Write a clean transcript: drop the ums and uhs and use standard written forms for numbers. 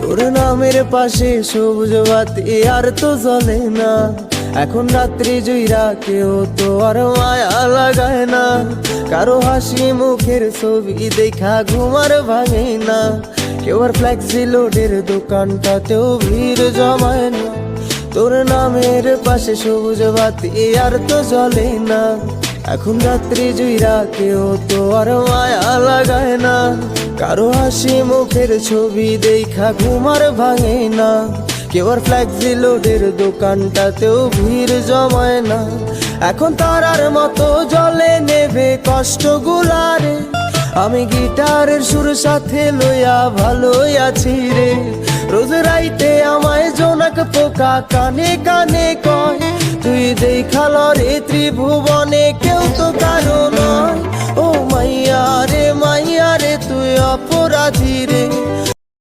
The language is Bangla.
তোর নামের পাশে সবুজ বাতি আর তো জ্বলে না। এখন রাত্রি জুইরা কেউ তো আর মায়া লাগায় না। কারো হাসি মুখের ছবি দেখা ঘুমার ভাঙে না। কেউ আর ফ্লেক্সি লোডের দোকানটাতেও ভিড় জমায় না। তোর নামের পাশে সবুজ বাতি আর তো জ্বলে না। এখন রাত্রি জুইরা কেউ তো আর মায়া লাগায় না। কারো হাসি মুখের ছবি দেখা ঘুমার ভাঙে না। কেউ আর ফ্লেক্সি লোডের দোকানটাতেও ভিড় জমায় না। এখন তারার মতো জলে নেবে কষ্টগুলারে। আমি গিটারের সুর সাথে লইয়া ভালোই আছি রে। রোজ রাইতে আমায় জোনাক পোকা কানে কানে কয়, তুই দেখাল রে ত্রিভুবনে কেউ তো কারো নয়। ও মাইয়া রে তুই অপরাধী রে।